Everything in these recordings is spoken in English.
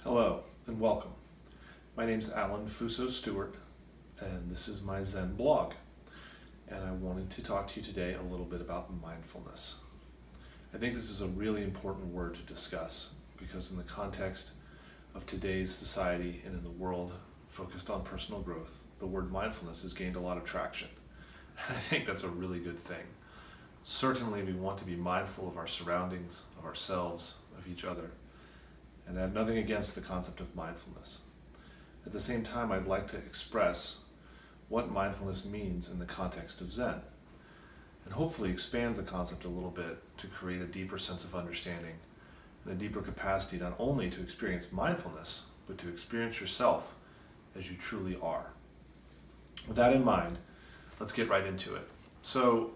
Hello and welcome. My name's Fuso Stewart, and this is my Zen blog. And I wanted to talk to you today a little bit about mindfulness. I think this is a really important word to discuss because in the context of today's society and in the world focused on personal growth, the word mindfulness has gained a lot of traction. And I think that's a really good thing. Certainly we want to be mindful of our surroundings, of ourselves, of each other. And I have nothing against the concept of mindfulness. At the same time, I'd like to express what mindfulness means in the context of Zen, and hopefully expand the concept a little bit to create a deeper sense of understanding and a deeper capacity not only to experience mindfulness, but to experience yourself as you truly are. With that in mind, let's get right into it. So,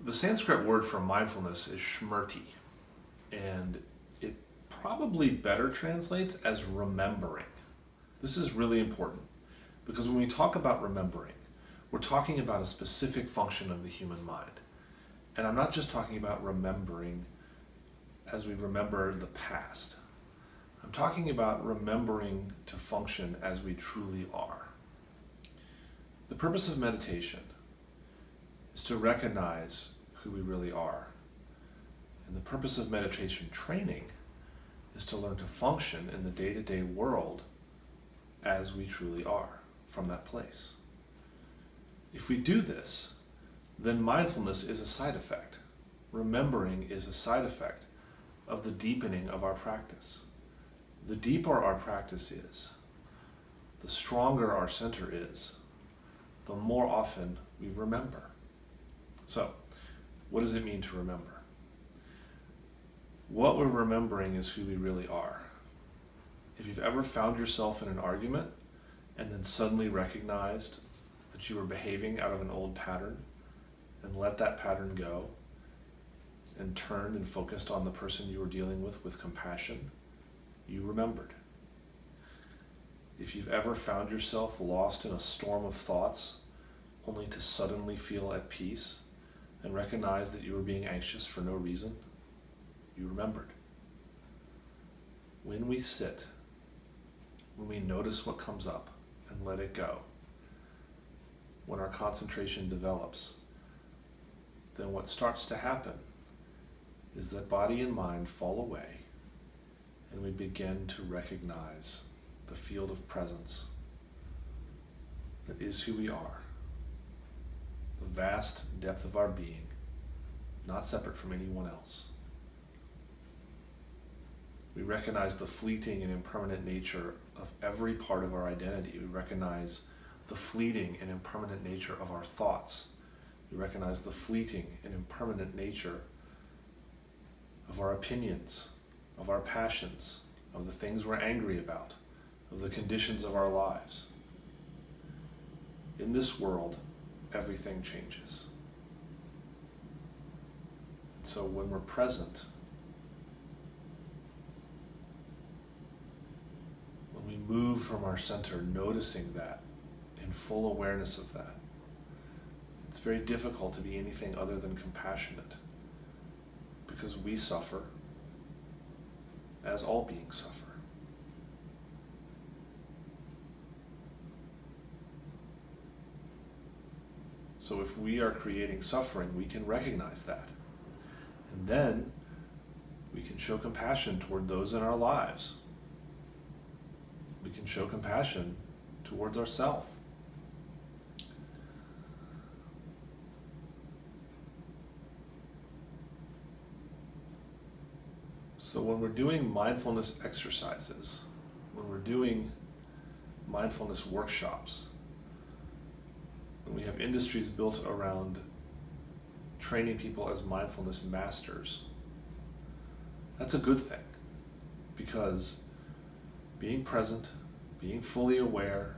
the Sanskrit word for mindfulness is shmrti, and it probably better translates as remembering. This is really important because when we talk about remembering, we're talking about a specific function of the human mind. And I'm not just talking about remembering as we remember the past. I'm talking about remembering to function as we truly are. The purpose of meditation is to recognize who we really are. And the purpose of meditation training is to learn to function in the day-to-day world as we truly are from that place. If we do this, then mindfulness is a side effect. Remembering is a side effect of the deepening of our practice. The deeper our practice is, the stronger our center is, the more often we remember. So, what does it mean to remember? What we're remembering is who we really are. If you've ever found yourself in an argument and then suddenly recognized that you were behaving out of an old pattern and let that pattern go and turned and focused on the person you were dealing with compassion, you remembered. If you've ever found yourself lost in a storm of thoughts only to suddenly feel at peace and recognize that you were being anxious for no reason, you remembered. When we sit, when we notice what comes up and let it go, when our concentration develops, then what starts to happen is that body and mind fall away and we begin to recognize the field of presence that is who we are, the vast depth of our being, not separate from anyone else. We recognize the fleeting and impermanent nature of every part of our identity. We recognize the fleeting and impermanent nature of our thoughts. We recognize the fleeting and impermanent nature of our opinions, of our passions, of the things we're angry about, of the conditions of our lives. In this world, everything changes. And so when we're present, we move from our center, noticing that, in full awareness of that. It's very difficult to be anything other than compassionate because we suffer as all beings suffer. So if we are creating suffering, we can recognize that. And then we can show compassion toward those in our lives. We can show compassion towards ourselves. So when we're doing mindfulness exercises, when we're doing mindfulness workshops, when we have industries built around training people as mindfulness masters, that's a good thing because being present, being fully aware,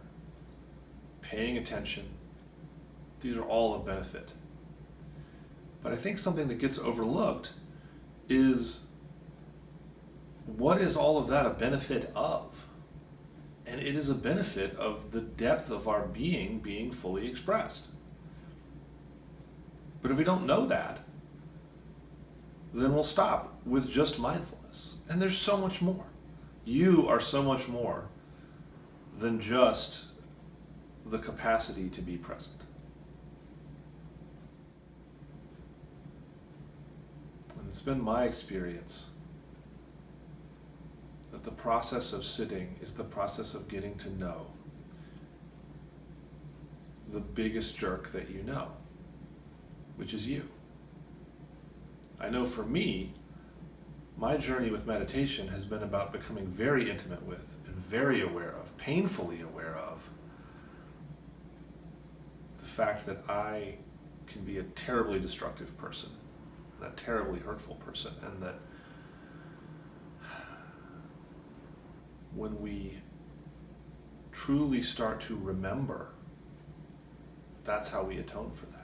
paying attention, these are all of benefit. But I think something that gets overlooked is what is all of that a benefit of? And it is a benefit of the depth of our being fully expressed. But if we don't know that, then we'll stop with just mindfulness. And there's so much more. You are so much more than just the capacity to be present. And it's been my experience that the process of sitting is the process of getting to know the biggest jerk that you know, which is you. I know for me, my journey with meditation has been about becoming very intimate with and very aware of, painfully aware of, the fact that I can be a terribly destructive person and a terribly hurtful person, and that when we truly start to remember, that's how we atone for that.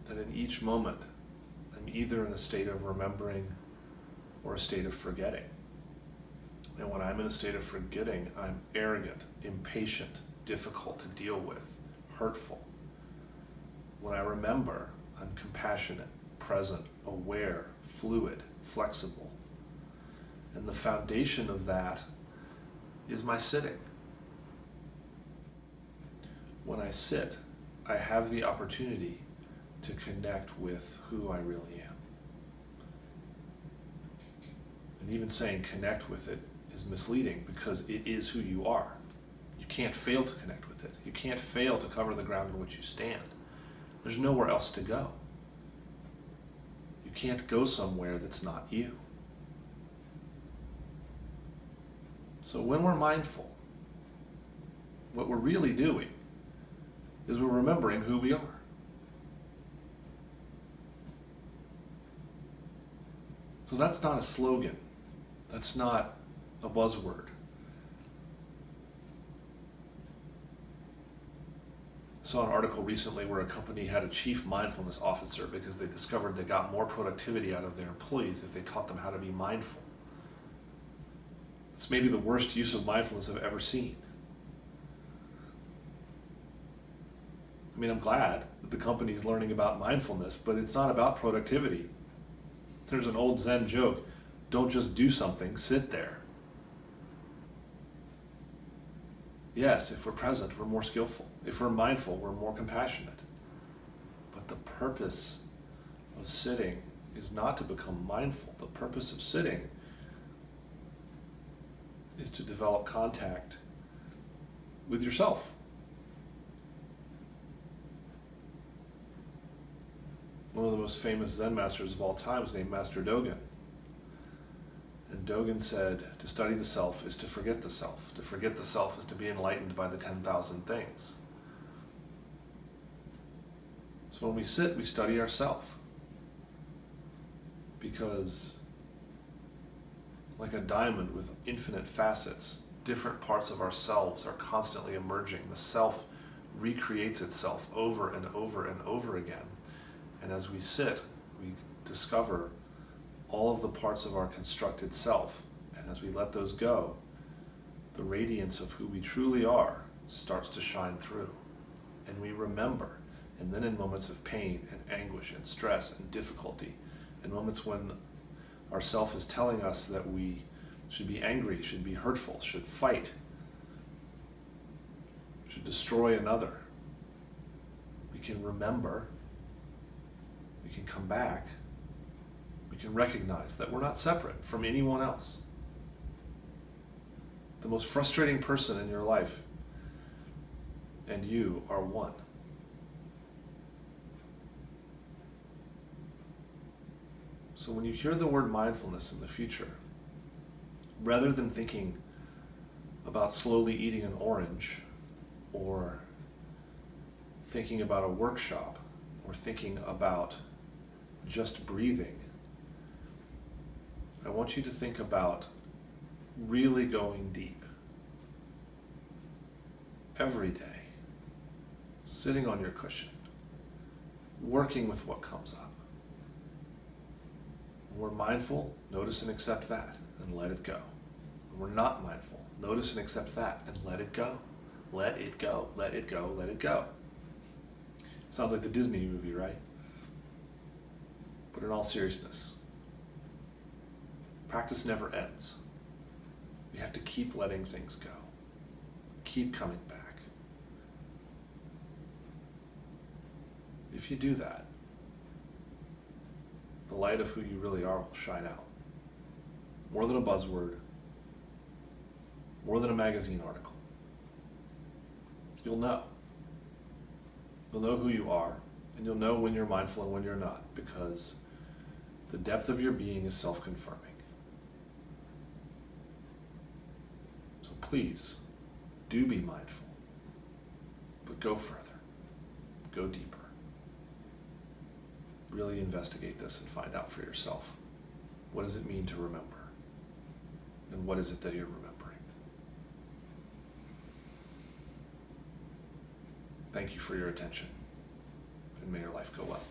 That in each moment, I'm either in a state of remembering or a state of forgetting. And when I'm in a state of forgetting, I'm arrogant, impatient, difficult to deal with, hurtful. When I remember, I'm compassionate, present, aware, fluid, flexible. And the foundation of that is my sitting. When I sit, I have the opportunity to connect with who I really am. And even saying connect with it is misleading, because it is who you are. You can't fail to connect with it. You can't fail to cover the ground on which you stand. There's nowhere else to go. You can't go somewhere that's not you. So when we're mindful, what we're really doing is we're remembering who we are. So that's not a slogan. That's not a buzzword. I saw an article recently where a company had a chief mindfulness officer because they discovered they got more productivity out of their employees if they taught them how to be mindful. It's maybe the worst use of mindfulness I've ever seen. I mean, I'm glad that the company's learning about mindfulness, but it's not about productivity. There's an old Zen joke: don't just do something, sit there. Yes, if we're present, we're more skillful. If we're mindful, we're more compassionate. But the purpose of sitting is not to become mindful. The purpose of sitting is to develop contact with yourself. One of the most famous Zen masters of all time is named Master Dogen. And Dogen said, to study the self is to forget the self. To forget the self is to be enlightened by the 10,000 things. So when we sit, we study ourself. Because like a diamond with infinite facets, different parts of ourselves are constantly emerging. The self recreates itself over and over and over again. And as we sit, we discover all of the parts of our constructed self. And as we let those go, the radiance of who we truly are starts to shine through. And we remember. And then in moments of pain and anguish and stress and difficulty, in moments when our self is telling us that we should be angry, should be hurtful, should fight, should destroy another, we can remember, we can come back, we can recognize that we're not separate from anyone else. The most frustrating person in your life and you are one. So when you hear the word mindfulness in the future, rather than thinking about slowly eating an orange, or thinking about a workshop, or thinking about just breathing, I want you to think about really going deep. Every day, sitting on your cushion, working with what comes up. When we're mindful, notice and accept that, and let it go. When we're not mindful, notice and accept that, and let it go. Let it go, let it go, let it go. Sounds like the Disney movie, right? But in all seriousness, practice never ends. You have to keep letting things go. Keep coming back. If you do that, the light of who you really are will shine out. More than a buzzword, more than a magazine article. You'll know. You'll know who you are, and you'll know when you're mindful and when you're not, because the depth of your being is self-confirming. So please, do be mindful, but go further, go deeper. Really investigate this and find out for yourself. What does it mean to remember? And what is it that you're remembering? Thank you for your attention, and may your life go well.